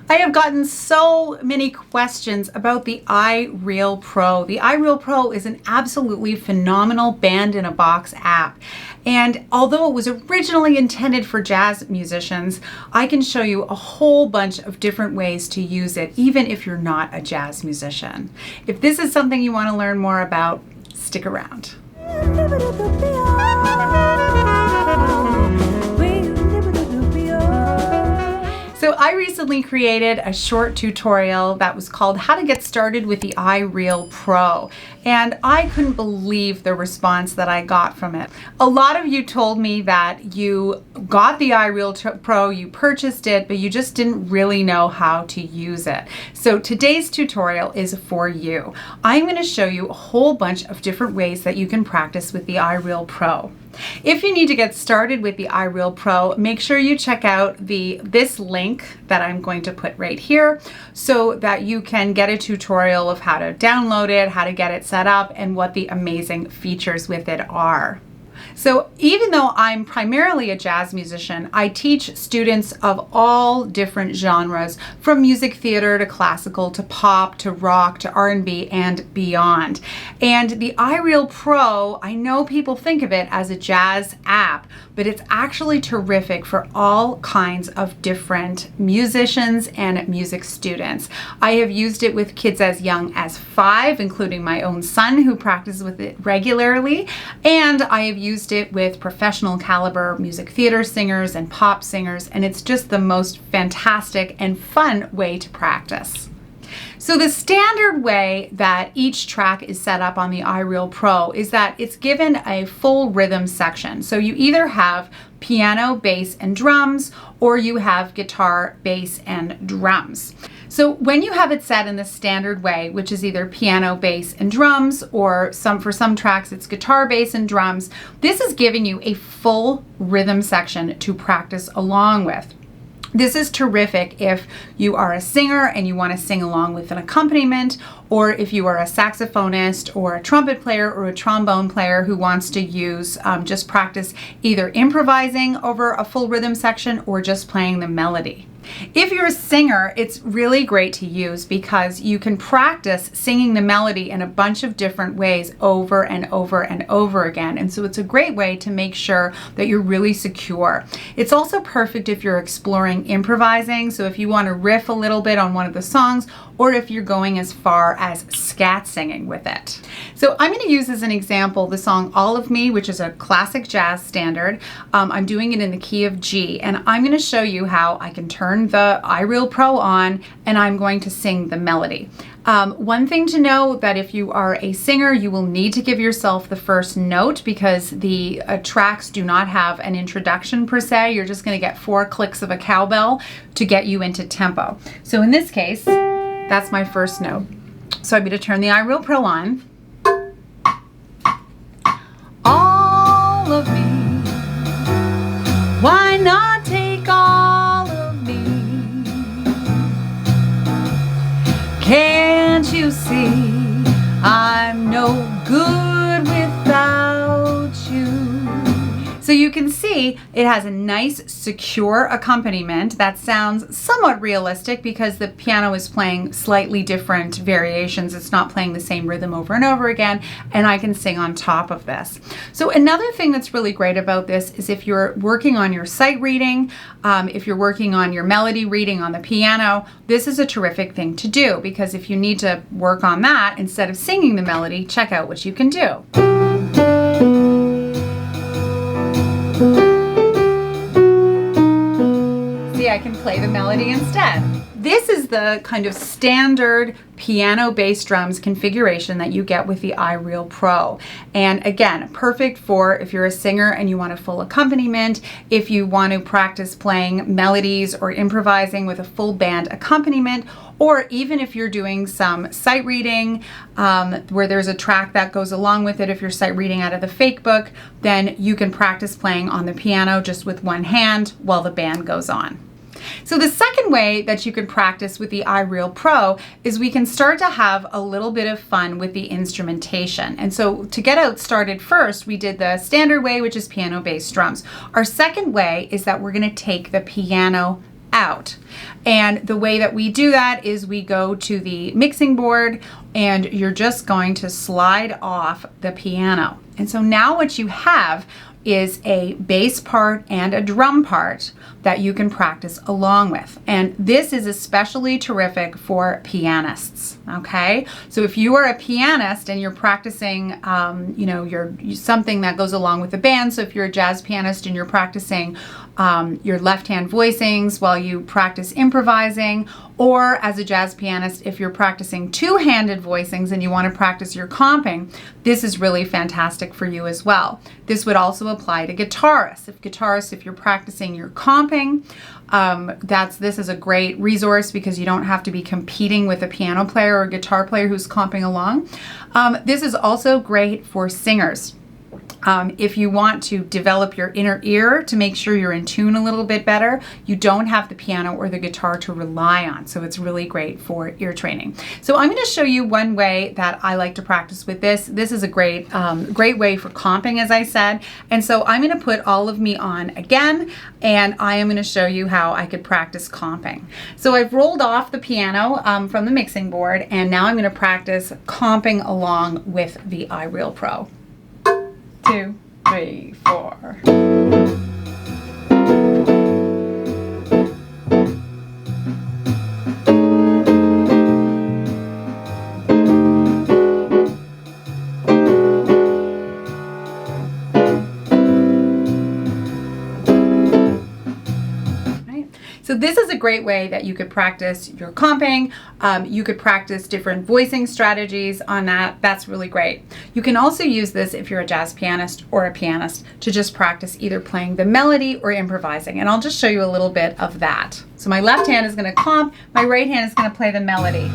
I have gotten so many questions about the iReal Pro. The iReal Pro is an absolutely phenomenal band-in-a-box app. And although it was originally intended for jazz musicians, I can show you a whole bunch of different ways to use it, even if you're not a jazz musician. If this is something you want to learn more about, stick around. So I recently created a short tutorial that was called How to Get Started with the iReal Pro. And I couldn't believe the response that I got from it. A lot of you told me that you got the iReal Pro, you purchased it, but you just didn't really know how to use it. So today's tutorial is for you. I'm going to show you a whole bunch of different ways that you can practice with the iReal Pro. If you need to get started with the iReal Pro, make sure you check out this link that I'm going to put right here so that you can get a tutorial of how to download it, how to get it set up, and what the amazing features with it are. So even though I'm primarily a jazz musician, I teach students of all different genres, from music theater to classical to pop to rock to R&B and beyond. And the iReal Pro, I know people think of it as a jazz app, but it's actually terrific for all kinds of different musicians and music students. I have used it with kids as young as 5, including my own son who practices with it regularly, and I have used it with professional caliber music theater singers and pop singers, and it's just the most fantastic and fun way to practice. So the standard way that each track is set up on the iReal Pro is that it's given a full rhythm section. So you either have piano, bass, and drums, or you have guitar, bass, and drums. So when you have it set in the standard way, which is either piano, bass, and drums, or for some tracks it's guitar, bass, and drums, this is giving you a full rhythm section to practice along with. This is terrific if you are a singer and you want to sing along with an accompaniment, or if you are a saxophonist or a trumpet player or a trombone player who wants to use just practice either improvising over a full rhythm section or just playing the melody. If you're a singer, it's really great to use because you can practice singing the melody in a bunch of different ways over and over and over again. And so it's a great way to make sure that you're really secure. It's also perfect if you're exploring improvising. So if you want to riff a little bit on one of the songs, or if you're going as far as scat singing with it. So I'm going to use as an example the song All of Me, which is a classic jazz standard. I'm doing it in the key of G, and I'm going to show you how I can turn the iReal Pro on and I'm going to sing the melody. One thing to know that if you are a singer, you will need to give yourself the first note because the tracks do not have an introduction per se. You're just going to get 4 clicks of a cowbell to get you into tempo. So in this case, that's my first note. So I'm going to turn the iReal Pro on. All of me, why not take all of me? Can't you see I'm no good without you? So you can see it has a nice secure accompaniment that sounds somewhat realistic because the piano is playing slightly different variations. It's not playing the same rhythm over and over again, and I can sing on top of this. So another thing that's really great about this is if you're working on your sight reading, if you're working on your melody reading on the piano, this is a terrific thing to do because if you need to work on that instead of singing the melody, check out what you can do. See, I can play the melody instead. This is the kind of standard piano bass drums configuration that you get with the iReal Pro. And again, perfect for if you're a singer and you want a full accompaniment, if you want to practice playing melodies or improvising with a full band accompaniment, or even if you're doing some sight reading where there's a track that goes along with it. If you're sight reading out of the fake book, then you can practice playing on the piano just with one hand while the band goes on. So the second way that you can practice with the iReal Pro is we can start to have a little bit of fun with the instrumentation. And so to get out started first, we did the standard way, which is piano, bass, drums. Our second way is that we're going to take the piano out. And the way that we do that is we go to the mixing board and you're just going to slide off the piano. And so now what you have is a bass part and a drum part that you can practice along with. And this is especially terrific for pianists, okay? So if you are a pianist and you're practicing, something that goes along with the band, so if you're a jazz pianist and you're practicing your left-hand voicings while you practice improvising, or as a jazz pianist, if you're practicing two-handed voicings and you want to practice your comping, this is really fantastic for you as well. This would also apply to guitarists. If you're practicing your comping, this is a great resource because you don't have to be competing with a piano player or a guitar player who's comping along. This is also great for singers. If you want to develop your inner ear to make sure you're in tune a little bit better, you don't have the piano or the guitar to rely on. So it's really great for ear training. So I'm going to show you one way that I like to practice with this. This is a great way for comping, as I said. And so I'm going to put all of me on again, and I am going to show you how I could practice comping. So I've rolled off the piano from the mixing board, and now I'm going to practice comping along with the iReal Pro. 2, 3, 4. So this is a great way that you could practice your comping. You could practice different voicing strategies on that. That's really great. You can also use this if you're a jazz pianist or a pianist to just practice either playing the melody or improvising. And I'll just show you a little bit of that. So my left hand is going to comp, my right hand is going to play the melody.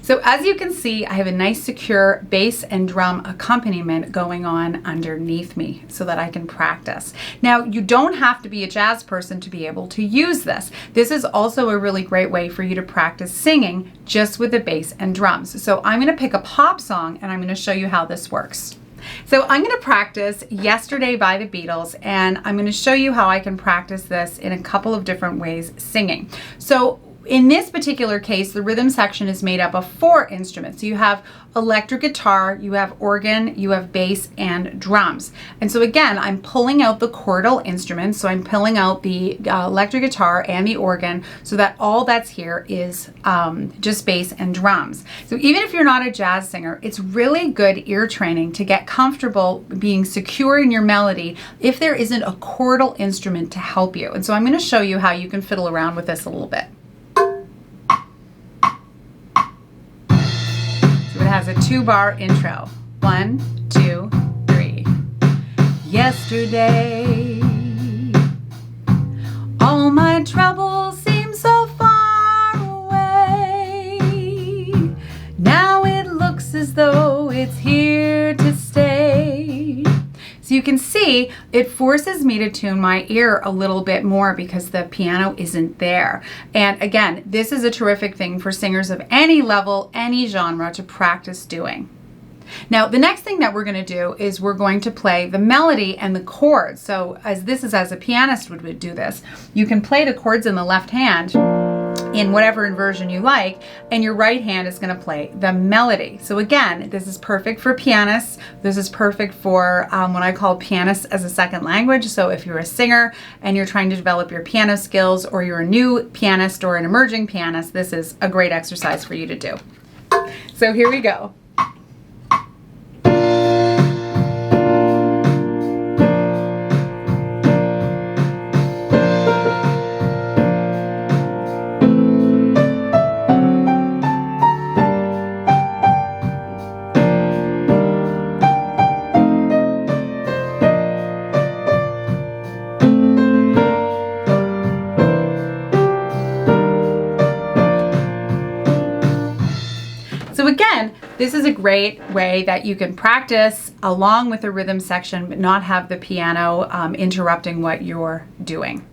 So as you can see, I have a nice secure bass and drum accompaniment going on underneath me so that I can practice. Now, you don't have to be a jazz person to be able to use this. This is also a really great way for you to practice singing just with the bass and drums. So I'm going to pick a pop song and I'm going to show you how this works. So I'm going to practice Yesterday by the Beatles, and I'm going to show you how I can practice this in a couple of different ways singing. So in this particular case, the rhythm section is made up of 4 instruments. So you have electric guitar, you have organ, you have bass, and drums. And so again, I'm pulling out the chordal instruments. So I'm pulling out the electric guitar and the organ so that all that's here is just bass and drums. So even if you're not a jazz singer, it's really good ear training to get comfortable being secure in your melody if there isn't a chordal instrument to help you. And so I'm going to show you how you can fiddle around with this a little bit. It has a 2-bar intro. 1, 2, 3. Yesterday, all my troubles seem so far away. Now it looks as though it's here to stay. So you can see it forces me to tune my ear a little bit more because the piano isn't there. And again, this is a terrific thing for singers of any level, any genre to practice doing. Now, the next thing that we're going to do is we're going to play the melody and the chords. So as a pianist would do this, you can play the chords in the left hand in whatever inversion you like, and your right hand is going to play the melody. So again, this is perfect for pianists. This is perfect for what I call pianists as a second language. So if you're a singer and you're trying to develop your piano skills, or you're a new pianist or an emerging pianist, this is a great exercise for you to do. So here we go. So again, This is a great way that you can practice along with the rhythm section, but not have the piano interrupting what you're doing.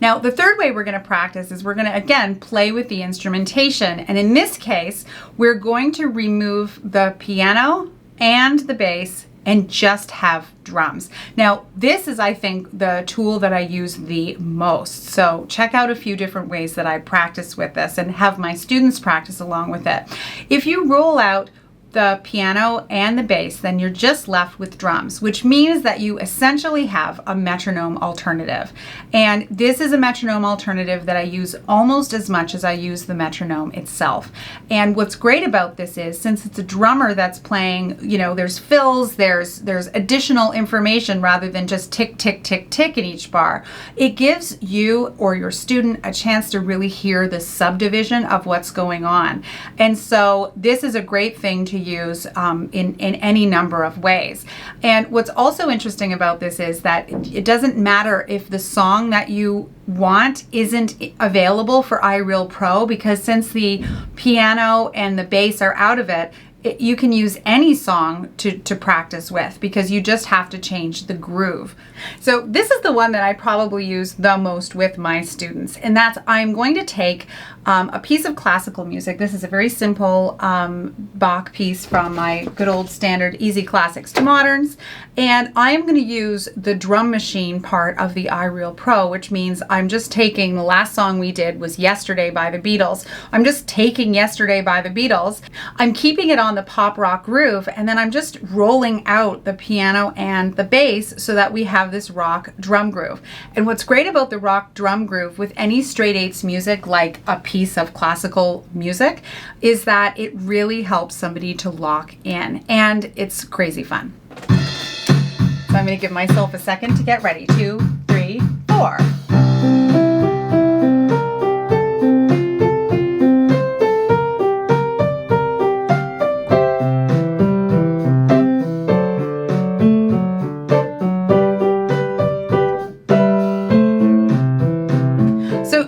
Now, the third way we're going to practice is we're going to, again, play with the instrumentation. And in this case, we're going to remove the piano and the bass and just have drums. Now, this is, I think, the tool that I use the most. So check out a few different ways that I practice with this and have my students practice along with it. If you roll out the piano and the bass, then you're just left with drums, which means that you essentially have a metronome alternative. And this is a metronome alternative that I use almost as much as I use the metronome itself. And what's great about this is, since it's a drummer that's playing, you know, there's fills, there's additional information rather than just tick, tick, tick, tick in each bar. It gives you or your student a chance to really hear the subdivision of what's going on. And so this is a great thing to use in any number of ways. And what's also interesting about this is that it doesn't matter if the song that you want isn't available for iReal Pro, because since the piano and the bass are out of it, you can use any song to practice with, because you just have to change the groove. So this is the one that I probably use the most with my students, and that's I'm going to take a piece of classical music. This is a very simple Bach piece from my good old standard Easy Classics to Moderns, and I'm going to use the drum machine part of the iReal Pro, which means I'm just taking, the last song we did was Yesterday by the Beatles. I'm just taking Yesterday by the Beatles. I'm keeping it on the pop rock groove, and then I'm just rolling out the piano and the bass so that we have this rock drum groove. And what's great about the rock drum groove with any straight eights music, like a piece of classical music, is that it really helps somebody to lock in, and it's crazy fun. So I'm going to give myself a second to get ready. 2, 3, 4.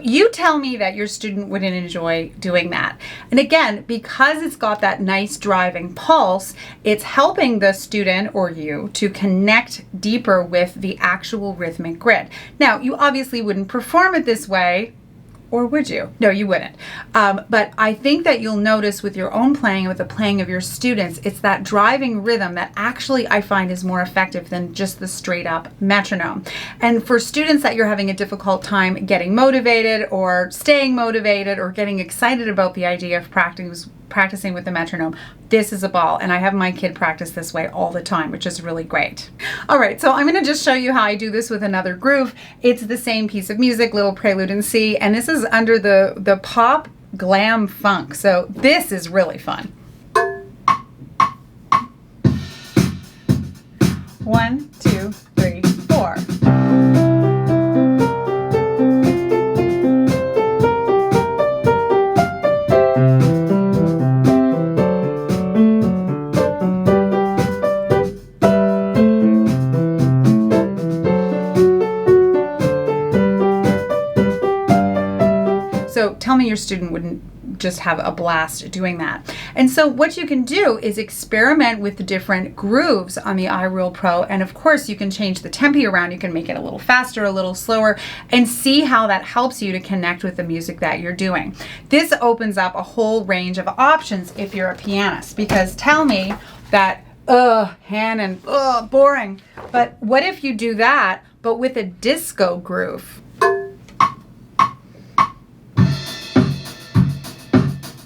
You tell me that your student wouldn't enjoy doing that. And again, because it's got that nice driving pulse, it's helping the student or you to connect deeper with the actual rhythmic grid. Now, you obviously wouldn't perform it this way, or would you? No, you wouldn't. But I think that you'll notice with your own playing and with the playing of your students, it's that driving rhythm that actually I find is more effective than just the straight up metronome. And for students that you're having a difficult time getting motivated or staying motivated or getting excited about the idea of practicing with the metronome, this is a ball, and I have my kid practice this way all the time, which is really great. All right, so I'm going to just show you how I do this with another groove. It's the same piece of music, little prelude in C, and this is under the pop glam funk. So this is really fun. 1, 2, 3, 4. So tell me your student wouldn't just have a blast doing that. And so what you can do is experiment with the different grooves on the iReal Pro, and of course you can change the tempi around. You can make it a little faster, a little slower, and see how that helps you to connect with the music that you're doing. This opens up a whole range of options if you're a pianist, because tell me that hand and boring, but what if you do that but with a disco groove?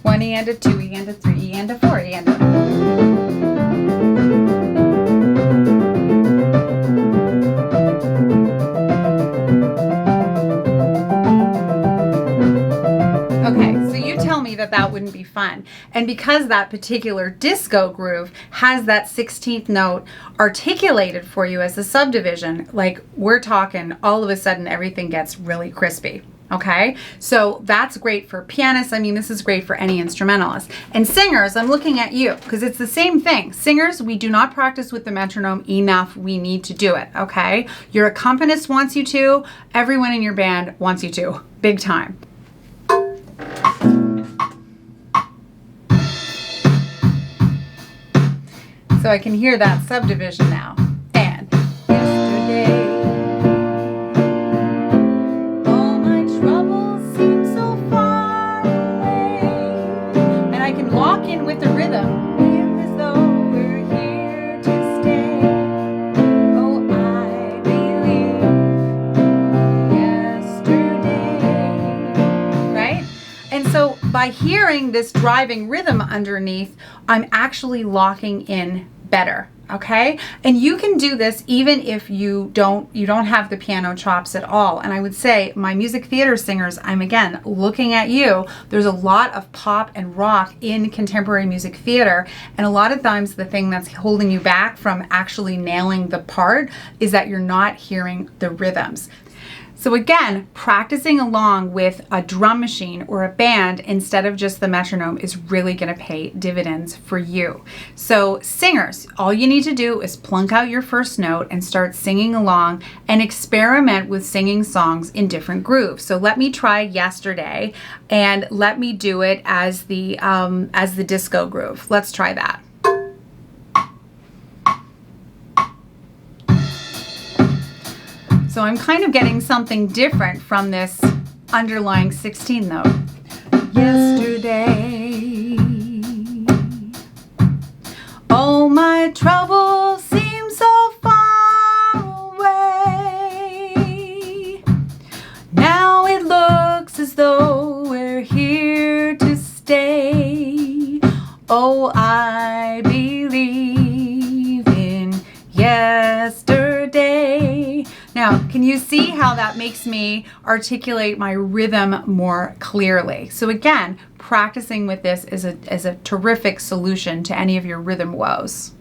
1 E and a 2 E and a 3 E and a 4 E and a... Okay, so you tell me that wouldn't be fun. And because that particular disco groove has that 16th note articulated for you as a subdivision, like we're talking, all of a sudden everything gets really crispy. Okay, so that's great for pianists. I mean, this is great for any instrumentalist. And singers, I'm looking at you because it's the same thing. Singers, we do not practice with the metronome enough. We need to do it, okay? Your accompanist wants you to. Everyone in your band wants you to. Big time. So I can hear that subdivision now. And yesterday, all my troubles seem so far away. And I can lock in with the rhythm. As though we're here to stay. Oh, I believe yesterday. Right? And so by hearing this driving rhythm underneath, I'm actually locking in better. Okay? And you can do this even if you don't have the piano chops at all. And I would say my music theater singers, I'm again looking at you. There's a lot of pop and rock in contemporary music theater. And a lot of times the thing that's holding you back from actually nailing the part is that you're not hearing the rhythms. So again, practicing along with a drum machine or a band instead of just the metronome is really going to pay dividends for you. So singers, all you need to do is plunk out your first note and start singing along and experiment with singing songs in different grooves. So let me try Yesterday and let me do it as the disco groove. Let's try that. So I'm kind of getting something different from this underlying 16 note. Yesterday, all my troubles seem so far away. Now it looks as though we're here to stay. Oh, I believe in yesterday. Now, can you see how that makes me articulate my rhythm more clearly? So again, practicing with this is a terrific solution to any of your rhythm woes.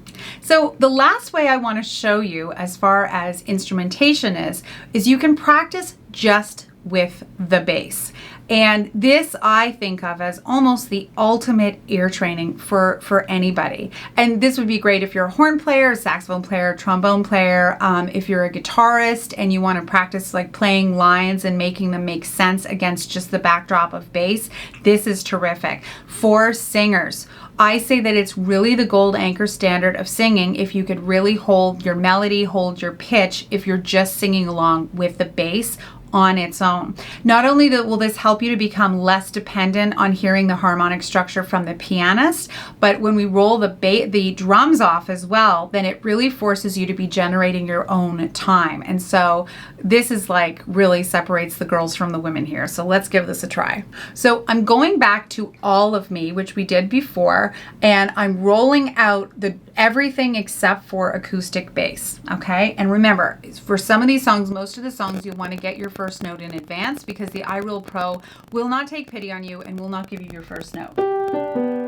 So the last way I want to show you as far as instrumentation is you can practice just with the bass. And this I think of as almost the ultimate ear training for anybody. And this would be great if you're a horn player, saxophone player, trombone player, if you're a guitarist and you want to practice like playing lines and making them make sense against just the backdrop of bass. This is terrific. For singers, I say that it's really the gold anchor standard of singing if you could really hold your melody, hold your pitch, if you're just singing along with the bass on its own. Not only will this help you to become less dependent on hearing the harmonic structure from the pianist, but when we roll the drums off as well, then it really forces you to be generating your own time. And so this is like really separates the girls from the women here. So let's give this a try. So I'm going back to All of Me, which we did before, and I'm rolling out everything except for acoustic bass. Okay. And remember, for some of these songs, most of the songs, you'll want to get your first note in advance because the iReal Pro will not take pity on you and will not give you your first note.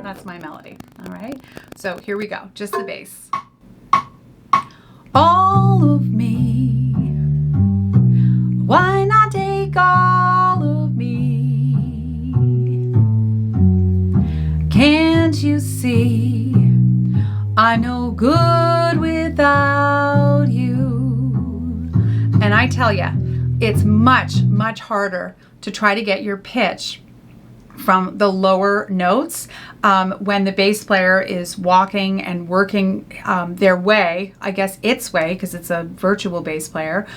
That's my melody. All right. So here we go. Just the bass. All of me. Why not take all of me? Can't you see I'm no good without you? And I tell you, it's much, much harder to try to get your pitch from the lower notes when the bass player is walking and working their way, I guess its way, because it's a virtual bass player,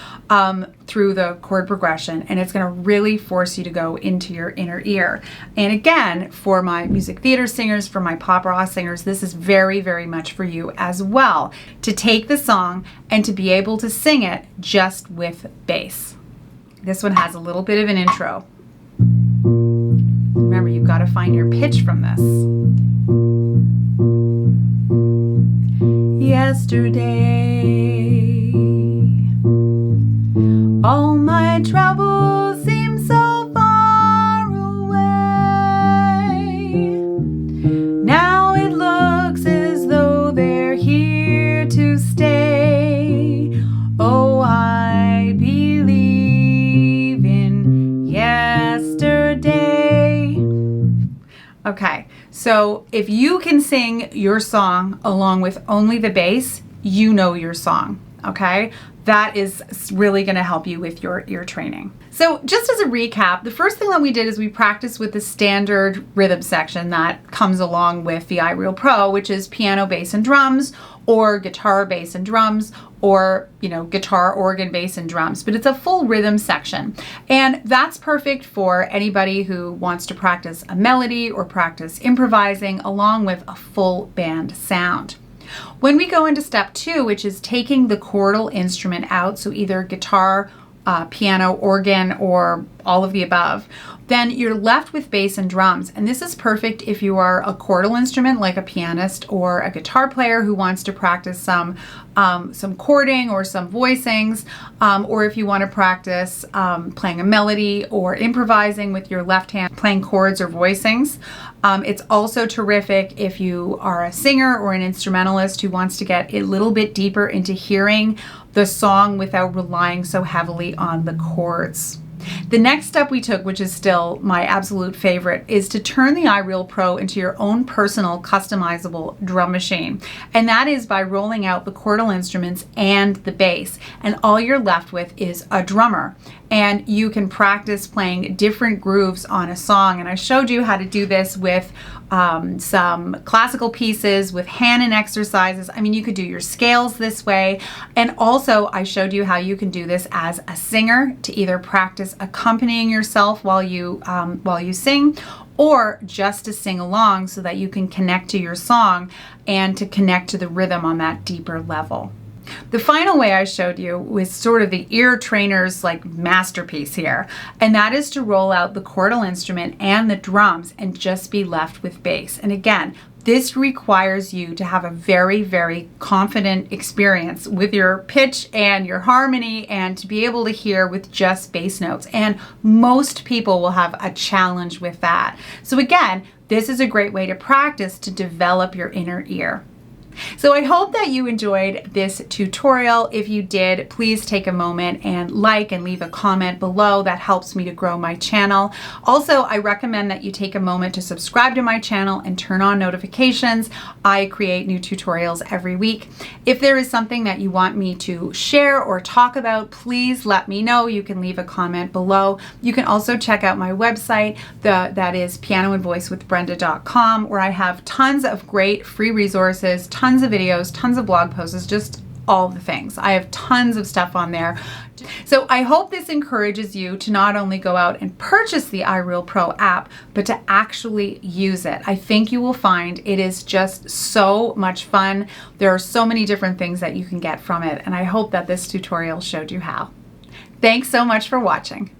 through the chord progression. And it's going to really force you to go into your inner ear. And again, for my music theater singers, for my pop rock singers, this is very, very much for you as well, to take the song and to be able to sing it just with bass. This one has a little bit of an intro. Remember, you've got to find your pitch from this. Yesterday, all my troubles seem so far away. Now it looks as though they're here to stay. Oh, I believe in yesterday. Okay, so if you can sing your song along with only the bass, you know your song, okay? That is really going to help you with your ear training. So just as a recap, the first thing that we did is we practiced with the standard rhythm section that comes along with the iReal Pro, which is piano, bass, and drums, or guitar, bass, and drums, or, guitar, organ, bass, and drums, but it's a full rhythm section. And that's perfect for anybody who wants to practice a melody or practice improvising along with a full band sound. When we go into step 2, which is taking the chordal instrument out, so either guitar, piano, organ, or all of the above, then you're left with bass and drums. And this is perfect if you are a chordal instrument like a pianist or a guitar player who wants to practice some chording or some voicings, or if you want to practice playing a melody or improvising with your left hand, playing chords or voicings. It's also terrific if you are a singer or an instrumentalist who wants to get a little bit deeper into hearing the song without relying so heavily on the chords. The next step we took, which is still my absolute favorite, is to turn the iReal Pro into your own personal customizable drum machine. And that is by rolling out the chordal instruments and the bass. And all you're left with is a drummer. And you can practice playing different grooves on a song. And I showed you how to do this with some classical pieces, with hand and exercises. I mean, you could do your scales this way. And also I showed you how you can do this as a singer to either practice accompanying yourself while you sing, or just to sing along so that you can connect to your song and to connect to the rhythm on that deeper level. The final way I showed you was sort of the ear trainer's masterpiece here, and that is to roll out the chordal instrument and the drums and just be left with bass. And again, this requires you to have a very, very confident experience with your pitch and your harmony and to be able to hear with just bass notes. And most people will have a challenge with that. So again, this is a great way to practice to develop your inner ear. So I hope that you enjoyed this tutorial. If you did, please take a moment and like and leave a comment below. That helps me to grow my channel. Also, I recommend that you take a moment to subscribe to my channel and turn on notifications. I create new tutorials every week. If there is something that you want me to share or talk about, please let me know. You can leave a comment below. You can also check out my website, that is pianoandvoicewithbrenda.com, where I have tons of great free resources, tons of videos, tons of blog posts, just all the things. I have tons of stuff on there. So I hope this encourages you to not only go out and purchase the iReal Pro app, but to actually use it. I think you will find it is just so much fun. There are so many different things that you can get from it, and I hope that this tutorial showed you how. Thanks so much for watching.